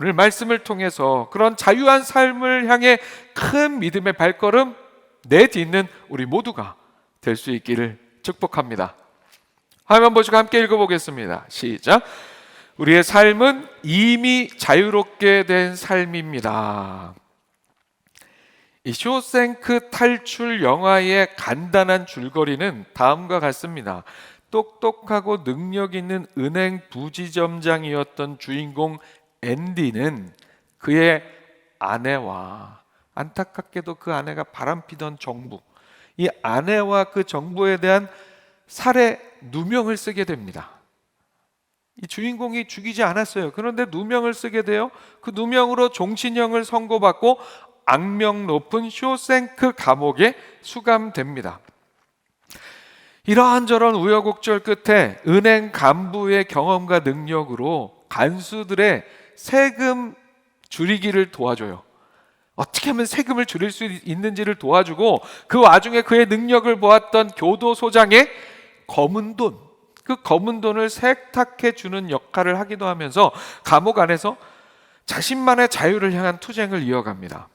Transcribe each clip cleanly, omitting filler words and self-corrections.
오늘 말씀을 통해서 그런 자유한 삶을 향해 큰 믿음의 발걸음 내딛는 우리 모두가 될 수 있기를 축복합니다. 화면 보시고 함께 읽어보겠습니다. 시작. 우리의 삶은 이미 자유롭게 된 삶입니다. 이 쇼생크 탈출 영화의 간단한 줄거리는 다음과 같습니다. 똑똑하고 능력 있는 은행 부지점장이었던 주인공 앤디는 그의 아내와, 안타깝게도 그 아내가 바람피던 정부, 이 아내와 그 정부에 대한 살해 누명을 쓰게 됩니다. 이 주인공이 죽이지 않았어요. 그런데 누명을 쓰게 돼요. 그 누명으로 종신형을 선고받고 악명 높은 쇼생크 감옥에 수감됩니다. 이러한저런 우여곡절 끝에 은행 간부의 경험과 능력으로 간수들의 세금 줄이기를 도와줘요. 어떻게 하면 세금을 줄일 수 있는지를 도와주고, 그 와중에 그의 능력을 보았던 교도소장의 검은 돈, 그 검은 돈을 세탁해 주는 역할을 하기도 하면서 감옥 안에서 자신만의 자유를 향한 투쟁을 이어갑니다.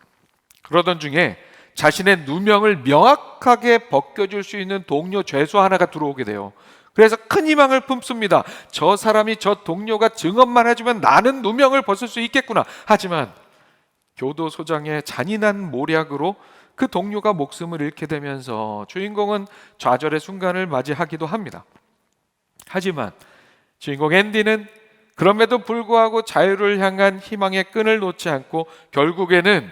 그러던 중에 자신의 누명을 명확하게 벗겨줄 수 있는 동료 죄수 하나가 들어오게 돼요. 그래서 큰 희망을 품습니다. 저 사람이, 저 동료가 증언만 해주면 나는 누명을 벗을 수 있겠구나. 하지만 교도소장의 잔인한 모략으로 그 동료가 목숨을 잃게 되면서 주인공은 좌절의 순간을 맞이하기도 합니다. 하지만 주인공 앤디는 그럼에도 불구하고 자유를 향한 희망의 끈을 놓지 않고 결국에는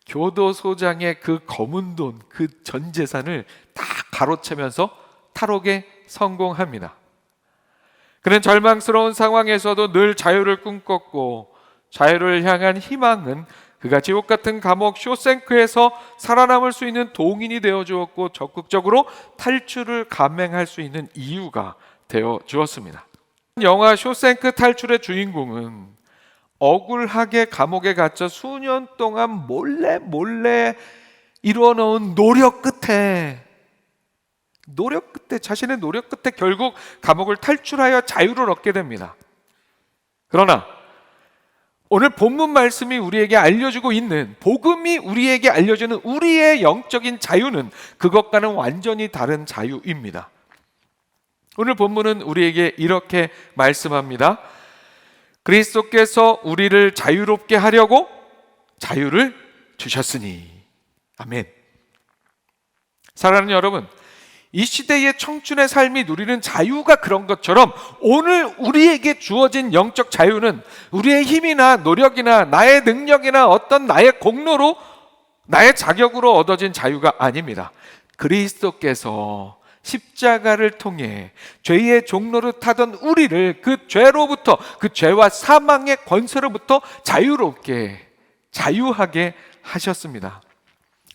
교도소장의 그 검은 돈, 그 전 재산을 다 가로채면서 탈옥에 성공합니다. 그는 절망스러운 상황에서도 늘 자유를 꿈꿨고, 자유를 향한 희망은 그가 지옥 같은 감옥 쇼생크에서 살아남을 수 있는 동인이 되어 주었고, 적극적으로 탈출을 감행할 수 있는 이유가 되어 주었습니다. 영화 쇼생크 탈출의 주인공은 억울하게 감옥에 갇혀 수년 동안 몰래 이루어 놓은 노력 끝에, 자신의 노력 끝에 결국 감옥을 탈출하여 자유를 얻게 됩니다. 그러나 오늘 본문 말씀이 우리에게 알려주고 있는, 복음이 우리에게 알려주는 우리의 영적인 자유는 그것과는 완전히 다른 자유입니다. 오늘 본문은 우리에게 이렇게 말씀합니다. 그리스도께서 우리를 자유롭게 하려고 자유를 주셨으니. 아멘. 사랑하는 여러분, 이 시대의 청춘의 삶이 누리는 자유가 그런 것처럼 오늘 우리에게 주어진 영적 자유는 우리의 힘이나 노력이나 나의 능력이나 어떤 나의 공로로, 나의 자격으로 얻어진 자유가 아닙니다. 그리스도께서 십자가를 통해 죄의 종로를 타던 우리를 그 죄로부터, 그 죄와 사망의 권세로부터 자유하게 하셨습니다.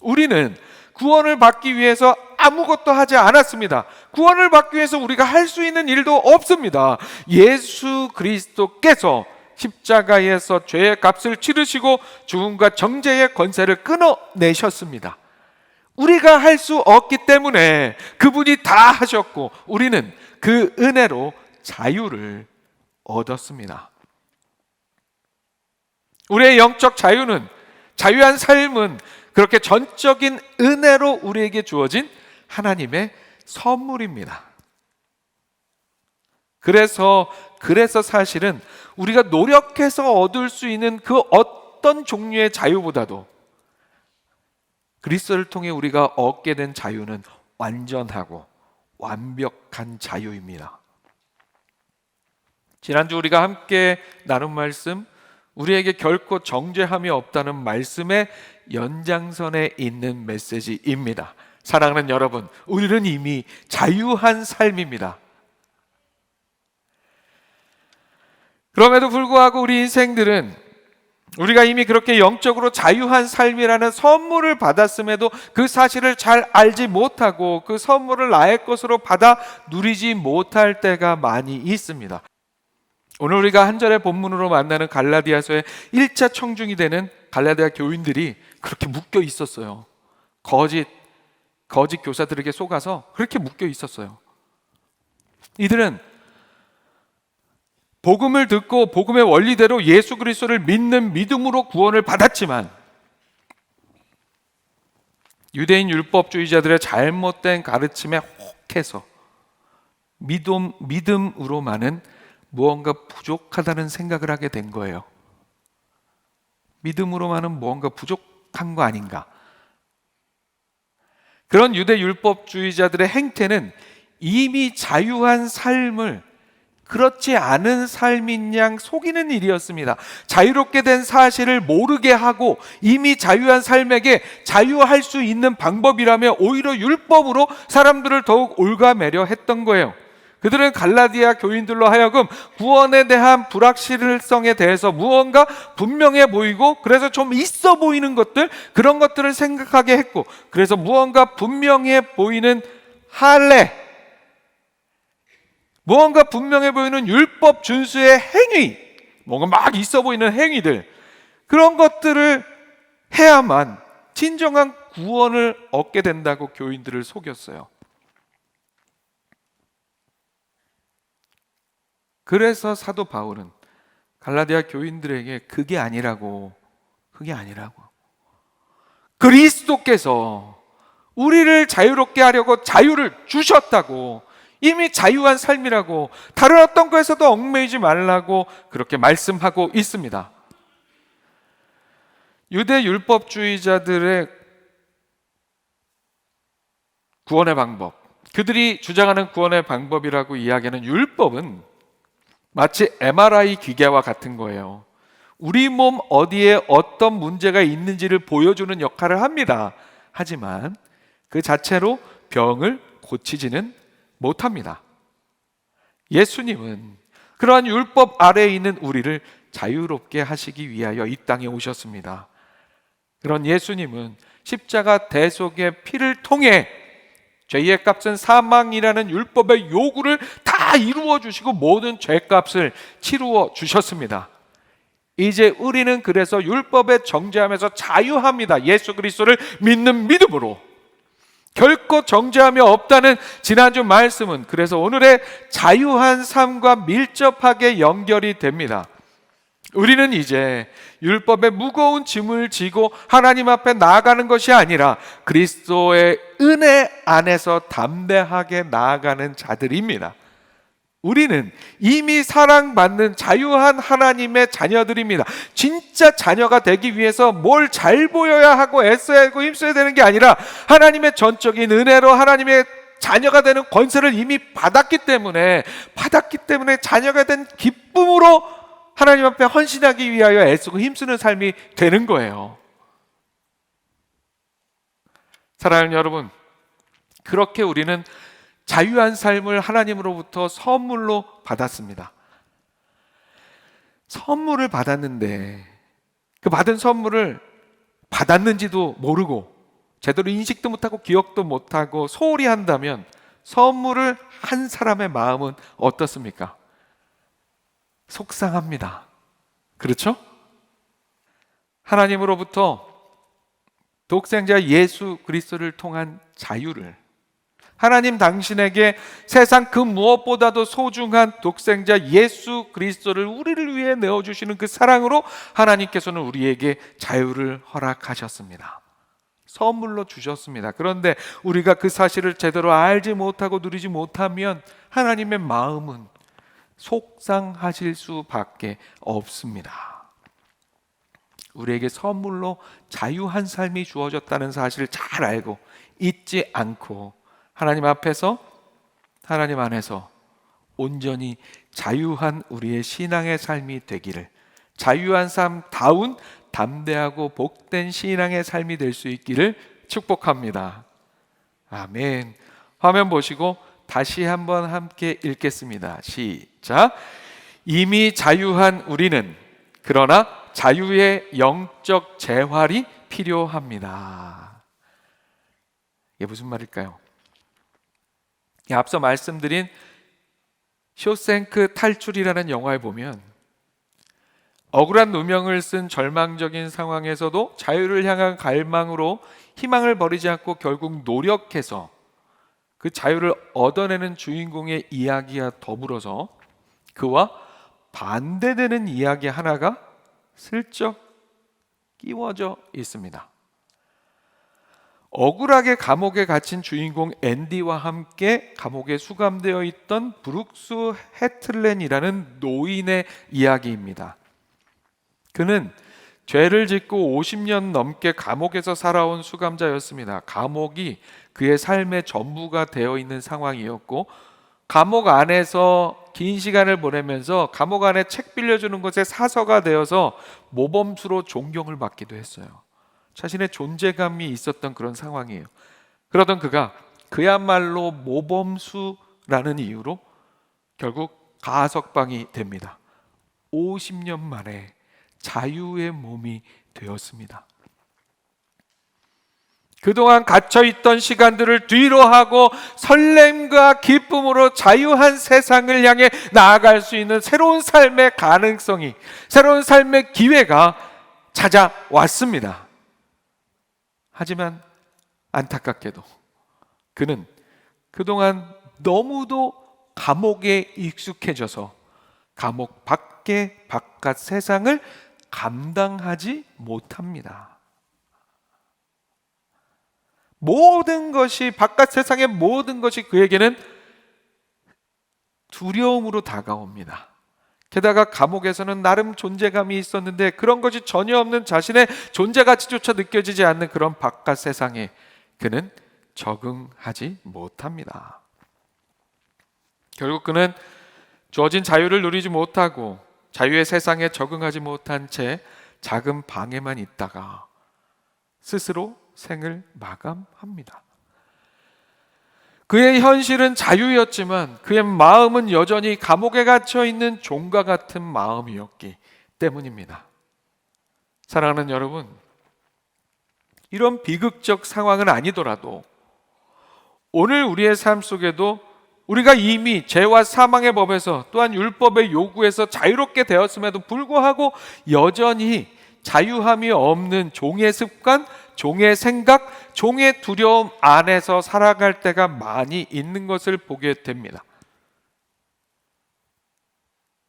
우리는 구원을 받기 위해서 아무것도 하지 않았습니다. 구원을 받기 위해서 우리가 할 수 있는 일도 없습니다. 예수 그리스도께서 십자가에서 죄의 값을 치르시고 죽음과 정죄의 권세를 끊어내셨습니다. 우리가 할 수 없기 때문에 그분이 다 하셨고, 우리는 그 은혜로 자유를 얻었습니다. 우리의 영적 자유는, 자유한 삶은 그렇게 전적인 은혜로 우리에게 주어진 하나님의 선물입니다. 그래서 사실은 우리가 노력해서 얻을 수 있는 그 어떤 종류의 자유보다도 그리스도를 통해 우리가 얻게 된 자유는 완전하고 완벽한 자유입니다. 지난주 우리가 함께 나눈 말씀, 우리에게 결코 정죄함이 없다는 말씀의 연장선에 있는 메시지입니다. 사랑하는 여러분, 우리는 이미 자유한 삶입니다. 그럼에도 불구하고 우리 인생들은, 우리가 이미 그렇게 영적으로 자유한 삶이라는 선물을 받았음에도 그 사실을 잘 알지 못하고 그 선물을 나의 것으로 받아 누리지 못할 때가 많이 있습니다. 오늘 우리가 한 절의 본문으로 만나는 갈라디아서의 1차 청중이 되는 갈라디아 교인들이 그렇게 묶여 있었어요. 거짓 교사들에게 속아서 그렇게 묶여 있었어요. 이들은 복음을 듣고 복음의 원리대로 예수 그리스도를 믿는 믿음으로 구원을 받았지만 유대인 율법주의자들의 잘못된 가르침에 혹해서 믿음으로만은 무언가 부족하다는 생각을 하게 된 거예요. 믿음으로만은 무언가 부족한 거 아닌가? 그런 유대 율법주의자들의 행태는 이미 자유한 삶을 그렇지 않은 삶인 양 속이는 일이었습니다. 자유롭게 된 사실을 모르게 하고 이미 자유한 삶에게 자유할 수 있는 방법이라며 오히려 율법으로 사람들을 더욱 올가매려 했던 거예요. 그들은 갈라디아 교인들로 하여금 구원에 대한 불확실성에 대해서 무언가 분명해 보이고 그래서 좀 있어 보이는 것들, 그런 것들을 생각하게 했고, 그래서 무언가 분명해 보이는 할례, 무언가 분명해 보이는 율법 준수의 행위, 뭔가 막 있어 보이는 행위들, 그런 것들을 해야만 진정한 구원을 얻게 된다고 교인들을 속였어요. 그래서 사도 바울은 갈라디아 교인들에게 그게 아니라고 그리스도께서 우리를 자유롭게 하려고 자유를 주셨다고, 이미 자유한 삶이라고, 다른 어떤 것에서도 얽매이지 말라고 그렇게 말씀하고 있습니다. 유대 율법주의자들의 구원의 방법, 그들이 주장하는 구원의 방법이라고 이야기하는 율법은 마치 MRI 기계와 같은 거예요. 우리 몸 어디에 어떤 문제가 있는지를 보여주는 역할을 합니다. 하지만 그 자체로 병을 고치지는 못합니다. 예수님은 그러한 율법 아래에 있는 우리를 자유롭게 하시기 위하여 이 땅에 오셨습니다. 그런 예수님은 십자가 대속의 피를 통해 죄의 값은 사망이라는 율법의 요구를 다 이루어 주시고 모든 죄값을 치루어 주셨습니다. 이제 우리는 그래서 율법의 정죄함에서 자유합니다. 예수 그리스도를 믿는 믿음으로. 결코 정죄함이 없다는 지난주 말씀은 그래서 오늘의 자유한 삶과 밀접하게 연결이 됩니다. 우리는 이제 율법의 무거운 짐을 지고 하나님 앞에 나아가는 것이 아니라 그리스도의 은혜 안에서 담대하게 나아가는 자들입니다. 우리는 이미 사랑받는 자유한 하나님의 자녀들입니다. 진짜 자녀가 되기 위해서 뭘 잘 보여야 하고 애써야 하고 힘써야 되는 게 아니라 하나님의 전적인 은혜로 하나님의 자녀가 되는 권세를 이미 받았기 때문에 자녀가 된 기쁨으로 하나님 앞에 헌신하기 위하여 애쓰고 힘쓰는 삶이 되는 거예요. 사랑하는 여러분, 그렇게 우리는 자유한 삶을 하나님으로부터 선물로 받았습니다. 선물을 받았는데 그 받은 선물을 받았는지도 모르고 제대로 인식도 못하고 기억도 못하고 소홀히 한다면 선물을 한 사람의 마음은 어떻습니까? 속상합니다. 그렇죠? 하나님으로부터 독생자 예수 그리스도를 통한 자유를, 하나님 당신에게 세상 그 무엇보다도 소중한 독생자 예수 그리스도를 우리를 위해 내어주시는 그 사랑으로 하나님께서는 우리에게 자유를 허락하셨습니다. 선물로 주셨습니다. 그런데 우리가 그 사실을 제대로 알지 못하고 누리지 못하면 하나님의 마음은 속상하실 수밖에 없습니다. 우리에게 선물로 자유한 삶이 주어졌다는 사실을 잘 알고 잊지 않고 하나님 앞에서, 하나님 안에서 온전히 자유한 우리의 신앙의 삶이 되기를, 자유한 삶다운 담대하고 복된 신앙의 삶이 될 수 있기를 축복합니다. 아멘. 화면 보시고 다시 한번 함께 읽겠습니다. 시작. 이미 자유한 우리는 그러나 자유의 영적 재활이 필요합니다. 이게 무슨 말일까요? 앞서 말씀드린 쇼생크 탈출이라는 영화에 보면 억울한 누명을 쓴 절망적인 상황에서도 자유를 향한 갈망으로 희망을 버리지 않고 결국 노력해서 그 자유를 얻어내는 주인공의 이야기와 더불어서 그와 반대되는 이야기 하나가 슬쩍 끼워져 있습니다. 억울하게 감옥에 갇힌 주인공 앤디와 함께 감옥에 수감되어 있던 브룩스 해틀렌이라는 노인의 이야기입니다. 그는 죄를 짓고 50년 넘게 감옥에서 살아온 수감자였습니다. 감옥이 그의 삶의 전부가 되어 있는 상황이었고, 감옥 안에서 긴 시간을 보내면서 감옥 안에 책 빌려주는 것에 사서가 되어서 모범수로 존경을 받기도 했어요. 자신의 존재감이 있었던 그런 상황이에요. 그러던 그가 그야말로 모범수라는 이유로 결국 가석방이 됩니다. 50년 만에 자유의 몸이 되었습니다. 그동안 갇혀있던 시간들을 뒤로 하고 설렘과 기쁨으로 자유한 세상을 향해 나아갈 수 있는 새로운 삶의 가능성이, 새로운 삶의 기회가 찾아왔습니다. 하지만 안타깝게도 그는 그동안 너무도 감옥에 익숙해져서 감옥 밖의 바깥 세상을 감당하지 못합니다. 모든 것이, 바깥 세상의 모든 것이 그에게는 두려움으로 다가옵니다. 게다가 감옥에서는 나름 존재감이 있었는데 그런 것이 전혀 없는 자신의 존재 가치조차 느껴지지 않는 그런 바깥 세상에 그는 적응하지 못합니다. 결국 그는 주어진 자유를 누리지 못하고 자유의 세상에 적응하지 못한 채 작은 방에만 있다가 스스로 생을 마감합니다. 그의 현실은 자유였지만 그의 마음은 여전히 감옥에 갇혀 있는 종과 같은 마음이었기 때문입니다. 사랑하는 여러분, 이런 비극적 상황은 아니더라도 오늘 우리의 삶 속에도 우리가 이미 죄와 사망의 법에서, 또한 율법의 요구에서 자유롭게 되었음에도 불구하고 여전히 자유함이 없는 종의 습관, 종의 생각, 종의 두려움 안에서 살아갈 때가 많이 있는 것을 보게 됩니다.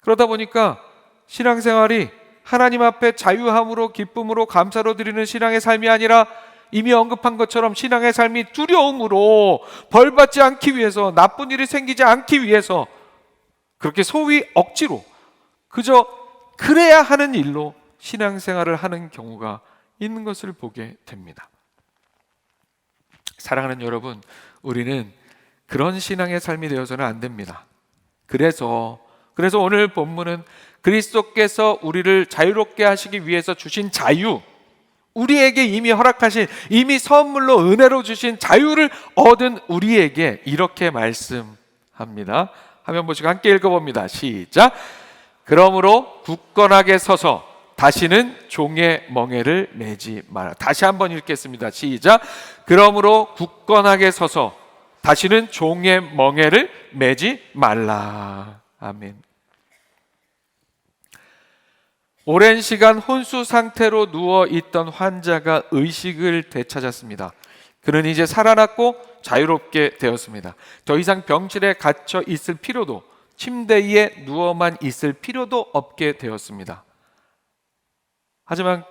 그러다 보니까 신앙생활이 하나님 앞에 자유함으로, 기쁨으로, 감사로 드리는 신앙의 삶이 아니라 이미 언급한 것처럼 신앙의 삶이 두려움으로, 벌받지 않기 위해서, 나쁜 일이 생기지 않기 위해서 그렇게 소위 억지로 그저 그래야 하는 일로 신앙생활을 하는 경우가 있는 것을 보게 됩니다. 사랑하는 여러분, 우리는 그런 신앙의 삶이 되어서는 안 됩니다. 그래서 오늘 본문은 그리스도께서 우리를 자유롭게 하시기 위해서 주신 자유, 우리에게 이미 허락하신, 이미 선물로 은혜로 주신 자유를 얻은 우리에게 이렇게 말씀합니다. 화면 보시고 함께 읽어봅니다. 시작. 그러므로 굳건하게 서서 다시는 종의 멍에를 매지 마라. 다시 한번 읽겠습니다. 시작. 그러므로 굳건하게 서서 다시는 종의 멍에를 매지 말라. 아멘. 오랜 시간 혼수 상태로 누워 있던 환자가 의식을 되찾았습니다. 그는 이제 살아났고 자유롭게 되었습니다. 더 이상 병실에 갇혀 있을 필요도, 침대 위에 누워만 있을 필요도 없게 되었습니다. 하지만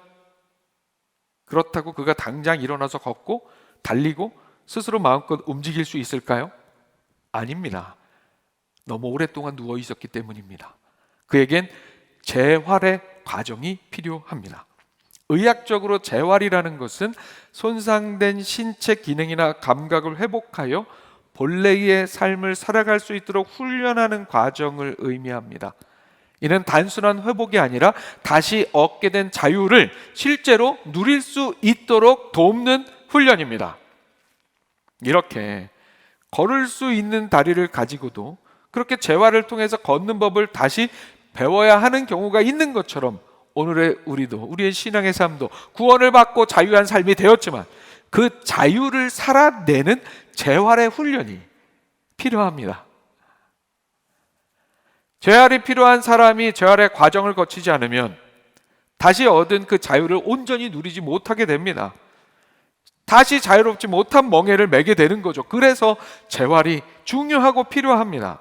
그렇다고 그가 당장 일어나서 걷고 달리고 스스로 마음껏 움직일 수 있을까요? 아닙니다. 너무 오랫동안 누워 있었기 때문입니다. 그에겐 재활의 과정이 필요합니다. 의학적으로 재활이라는 것은 손상된 신체 기능이나 감각을 회복하여 본래의 삶을 살아갈 수 있도록 훈련하는 과정을 의미합니다. 이는 단순한 회복이 아니라 다시 얻게 된 자유를 실제로 누릴 수 있도록 돕는 훈련입니다. 이렇게 걸을 수 있는 다리를 가지고도 그렇게 재활을 통해서 걷는 법을 다시 배워야 하는 경우가 있는 것처럼 오늘의 우리도, 우리의 신앙의 삶도 구원을 받고 자유한 삶이 되었지만 그 자유를 살아내는 재활의 훈련이 필요합니다. 재활이 필요한 사람이 재활의 과정을 거치지 않으면 다시 얻은 그 자유를 온전히 누리지 못하게 됩니다. 다시 자유롭지 못한 멍에를 매게 되는 거죠. 그래서 재활이 중요하고 필요합니다.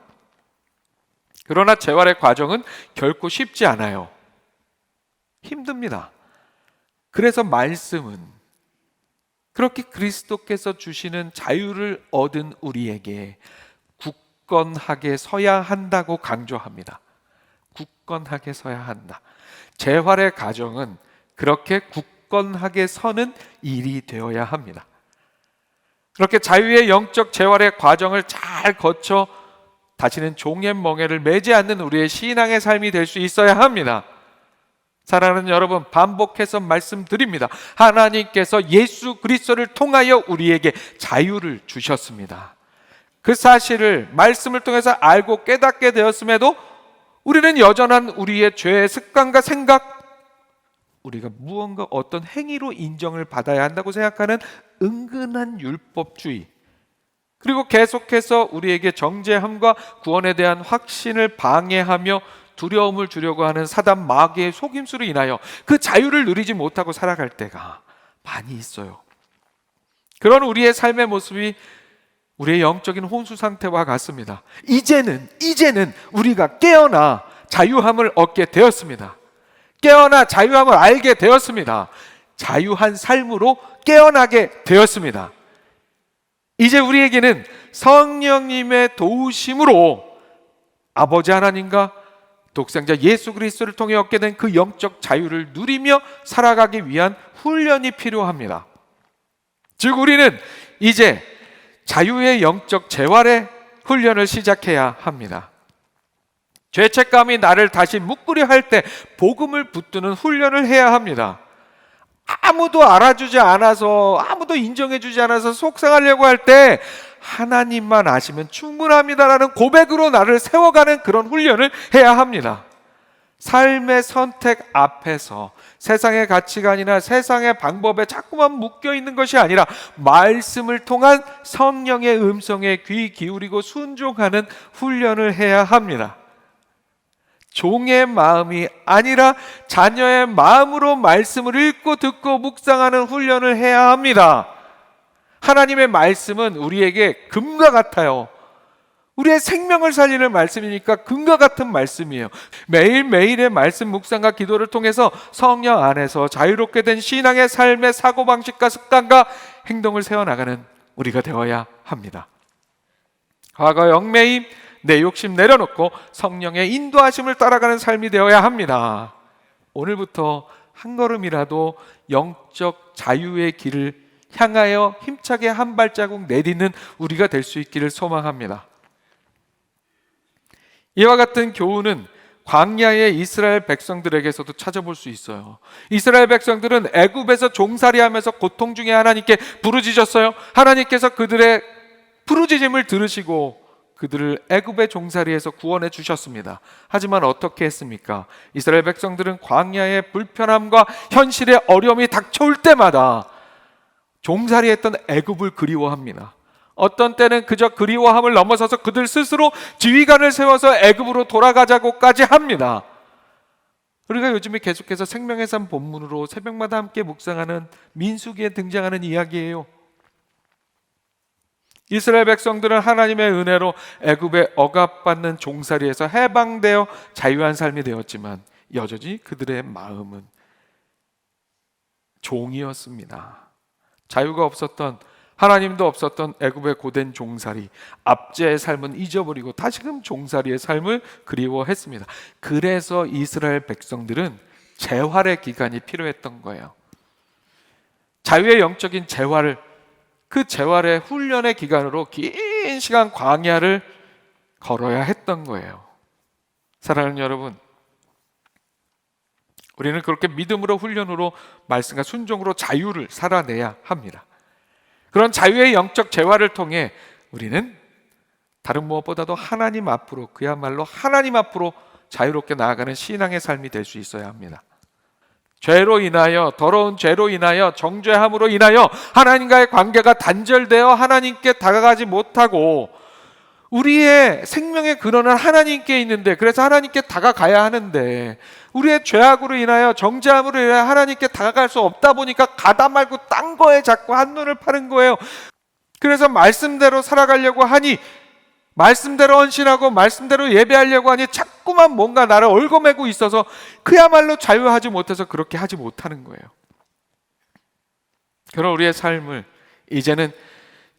그러나 재활의 과정은 결코 쉽지 않아요. 힘듭니다. 그래서 말씀은 그렇게 그리스도께서 주시는 자유를 얻은 우리에게 굳건하게 서야 한다고 강조합니다. 굳건하게 서야 한다. 재활의 과정은 그렇게 굳건하게 서는 일이 되어야 합니다. 그렇게 자유의 영적 재활의 과정을 잘 거쳐 다시는 종의 멍에를 매지 않는 우리의 신앙의 삶이 될 수 있어야 합니다. 사랑하는 여러분, 반복해서 말씀드립니다. 하나님께서 예수 그리스도를 통하여 우리에게 자유를 주셨습니다. 그 사실을 말씀을 통해서 알고 깨닫게 되었음에도 우리는 여전한 우리의 죄의 습관과 생각, 우리가 무언가 어떤 행위로 인정을 받아야 한다고 생각하는 은근한 율법주의, 그리고 계속해서 우리에게 정죄함과 구원에 대한 확신을 방해하며 두려움을 주려고 하는 사단 마귀의 속임수로 인하여 그 자유를 누리지 못하고 살아갈 때가 많이 있어요. 그런 우리의 삶의 모습이 우리의 영적인 혼수 상태와 같습니다. 이제는 우리가 깨어나 자유함을 얻게 되었습니다. 깨어나 자유함을 알게 되었습니다. 자유한 삶으로 깨어나게 되었습니다. 이제 우리에게는 성령님의 도우심으로 아버지 하나님과 독생자 예수 그리스도를 통해 얻게 된 그 영적 자유를 누리며 살아가기 위한 훈련이 필요합니다. 즉 우리는 이제 자유의 영적 재활의 훈련을 시작해야 합니다. 죄책감이 나를 다시 묶으려 할 때 복음을 붙드는 훈련을 해야 합니다. 아무도 알아주지 않아서, 아무도 인정해주지 않아서 속상하려고 할 때 하나님만 아시면 충분합니다라는 고백으로 나를 세워가는 그런 훈련을 해야 합니다. 삶의 선택 앞에서 세상의 가치관이나 세상의 방법에 자꾸만 묶여있는 것이 아니라 말씀을 통한 성령의 음성에 귀 기울이고 순종하는 훈련을 해야 합니다. 종의 마음이 아니라 자녀의 마음으로 말씀을 읽고 듣고 묵상하는 훈련을 해야 합니다. 하나님의 말씀은 우리에게 금과 같아요. 우리의 생명을 살리는 말씀이니까 금과 같은 말씀이에요. 매일매일의 말씀 묵상과 기도를 통해서 성령 안에서 자유롭게 된 신앙의 삶의 사고방식과 습관과 행동을 세워나가는 우리가 되어야 합니다. 과거 얽매임, 내 욕심 내려놓고 성령의 인도하심을 따라가는 삶이 되어야 합니다. 오늘부터 한 걸음이라도 영적 자유의 길을 향하여 힘차게 한 발자국 내딛는 우리가 될 수 있기를 소망합니다. 이와 같은 교훈은 광야의 이스라엘 백성들에게서도 찾아볼 수 있어요. 이스라엘 백성들은 애굽에서 종살이하면서 고통 중에 하나님께 부르짖었어요. 하나님께서 그들의 부르짖음을 들으시고 그들을 애굽의 종살이에서 구원해 주셨습니다. 하지만 어떻게 했습니까? 이스라엘 백성들은 광야의 불편함과 현실의 어려움이 닥쳐올 때마다 종살이했던 애굽을 그리워합니다. 어떤 때는 그저 그리워함을 넘어서서 그들 스스로 지휘관을 세워서 애굽으로 돌아가자고까지 합니다. 우리가 요즘에 계속해서 생명의 삶 본문으로 새벽마다 함께 묵상하는 민수기에 등장하는 이야기예요. 이스라엘 백성들은 하나님의 은혜로 애굽에 억압받는 종살이에서 해방되어 자유한 삶이 되었지만 여전히 그들의 마음은 종이었습니다. 자유가 없었던, 하나님도 없었던 애굽의 고된 종살이, 압제의 삶은 잊어버리고 다시금 종살이의 삶을 그리워했습니다. 그래서 이스라엘 백성들은 재활의 기간이 필요했던 거예요. 자유의 영적인 재활을, 그 재활의 훈련의 기간으로 긴 시간 광야를 걸어야 했던 거예요. 사랑하는 여러분, 우리는 그렇게 믿음으로 훈련으로 말씀과 순종으로 자유를 살아내야 합니다. 그런 자유의 영적 재활을 통해 우리는 다른 무엇보다도 하나님 앞으로, 그야말로 하나님 앞으로 자유롭게 나아가는 신앙의 삶이 될 수 있어야 합니다. 죄로 인하여, 더러운 죄로 인하여, 정죄함으로 인하여 하나님과의 관계가 단절되어 하나님께 다가가지 못하고 우리의 생명의 근원은 하나님께 있는데, 그래서 하나님께 다가가야 하는데 우리의 죄악으로 인하여, 정죄함으로 인하여 하나님께 다가갈 수 없다 보니까 가다 말고 딴 거에 자꾸 한눈을 파는 거예요. 그래서 말씀대로 살아가려고 하니 말씀대로 헌신하고 말씀대로 예배하려고 하니 자꾸만 뭔가 나를 얽어매고 있어서 그야말로 자유하지 못해서 그렇게 하지 못하는 거예요. 그런 우리의 삶을 이제는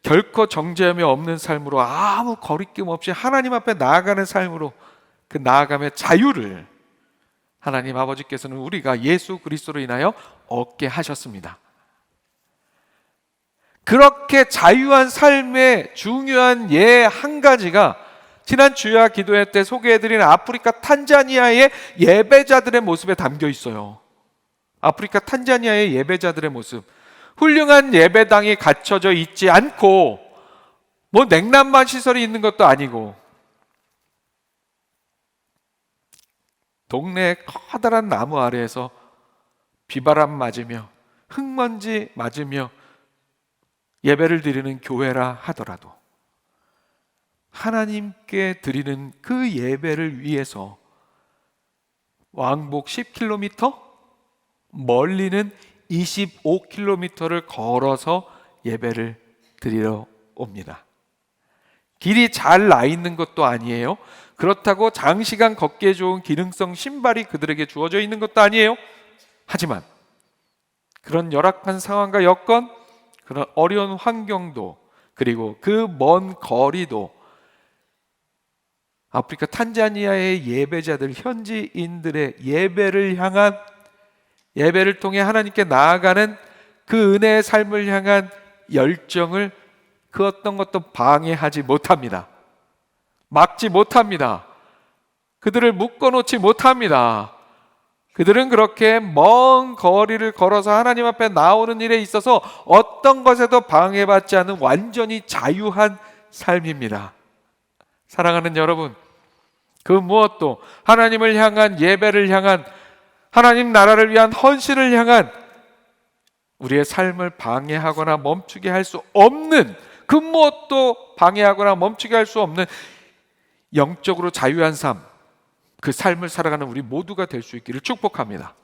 결코 정죄함이 없는 삶으로, 아무 거리낌 없이 하나님 앞에 나아가는 삶으로, 그 나아감의 자유를 하나님 아버지께서는 우리가 예수 그리스도로 인하여 얻게 하셨습니다. 그렇게 자유한 삶의 중요한 예 한 가지가 지난 주야 기도회 때 소개해드린 아프리카 탄자니아의 예배자들의 모습에 담겨 있어요. 아프리카 탄자니아의 예배자들의 모습, 훌륭한 예배당이 갖춰져 있지 않고 뭐 냉난만 시설이 있는 것도 아니고 동네의 커다란 나무 아래에서 비바람 맞으며 흙먼지 맞으며 예배를 드리는 교회라 하더라도 하나님께 드리는 그 예배를 위해서 왕복 10km, 멀리는 25km를 걸어서 예배를 드리러 옵니다. 길이 잘 나 있는 것도 아니에요. 그렇다고 장시간 걷기에 좋은 기능성 신발이 그들에게 주어져 있는 것도 아니에요. 하지만 그런 열악한 상황과 여건, 그런 어려운 환경도, 그리고 그 먼 거리도 아프리카 탄자니아의 예배자들, 현지인들의 예배를 향한, 예배를 통해 하나님께 나아가는 그 은혜의 삶을 향한 열정을 그 어떤 것도 방해하지 못합니다. 막지 못합니다. 그들을 묶어놓지 못합니다. 그들은 그렇게 먼 거리를 걸어서 하나님 앞에 나오는 일에 있어서 어떤 것에도 방해받지 않은 완전히 자유한 삶입니다. 사랑하는 여러분, 그 무엇도 하나님을 향한 예배를 향한, 하나님 나라를 위한 헌신을 향한 우리의 삶을 방해하거나 멈추게 할 수 없는, 그 무엇도 방해하거나 멈추게 할 수 없는 영적으로 자유한 삶, 그 삶을 살아가는 우리 모두가 될 수 있기를 축복합니다.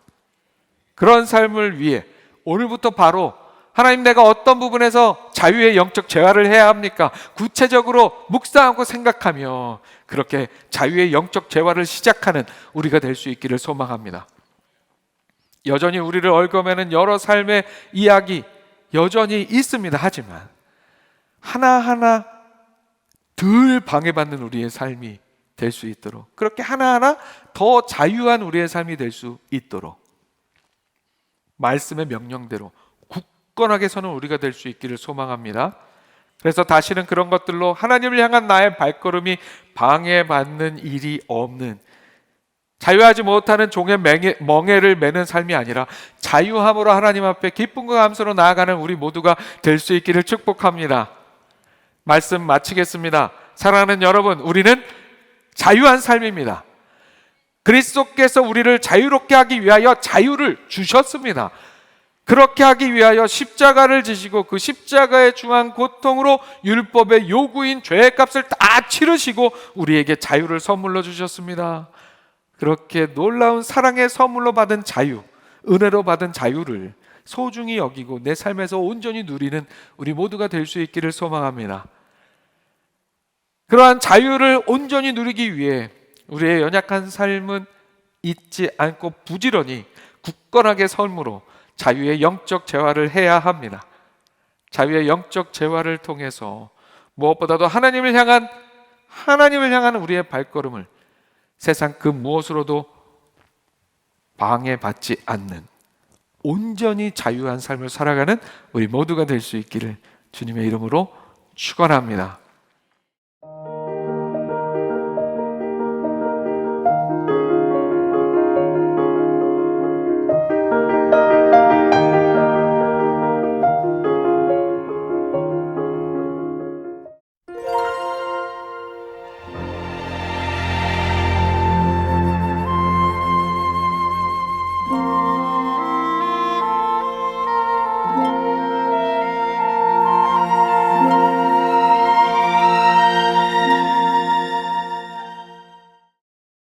그런 삶을 위해 오늘부터 바로 하나님, 내가 어떤 부분에서 자유의 영적 재활을 해야 합니까? 구체적으로 묵상하고 생각하며 그렇게 자유의 영적 재활을 시작하는 우리가 될 수 있기를 소망합니다. 여전히 우리를 얽어매는 여러 삶의 이야기 여전히 있습니다. 하지만 하나하나 덜 방해받는 우리의 삶이 될 수 있도록, 그렇게 하나하나 더 자유한 우리의 삶이 될 수 있도록 말씀의 명령대로 굳건하게 서는 우리가 될 수 있기를 소망합니다. 그래서 다시는 그런 것들로 하나님을 향한 나의 발걸음이 방해받는 일이 없는, 자유하지 못하는 종의 멍에를 매는 삶이 아니라 자유함으로 하나님 앞에 기쁨과 감사로 나아가는 우리 모두가 될 수 있기를 축복합니다. 말씀 마치겠습니다. 사랑하는 여러분, 우리는 자유한 삶입니다. 그리스도께서 우리를 자유롭게 하기 위하여 자유를 주셨습니다. 그렇게 하기 위하여 십자가를 지시고 그 십자가의 중한 고통으로 율법의 요구인 죄의 값을 다 치르시고 우리에게 자유를 선물로 주셨습니다. 그렇게 놀라운 사랑의 선물로 받은 자유, 은혜로 받은 자유를 소중히 여기고 내 삶에서 온전히 누리는 우리 모두가 될 수 있기를 소망합니다. 그러한 자유를 온전히 누리기 위해 우리의 연약한 삶은 잊지 않고 부지런히 굳건하게 삶으로 자유의 영적 재활을 해야 합니다. 자유의 영적 재활을 통해서 무엇보다도 하나님을 향한 우리의 발걸음을 세상 그 무엇으로도 방해받지 않는 온전히 자유한 삶을 살아가는 우리 모두가 될 수 있기를 주님의 이름으로 축원합니다.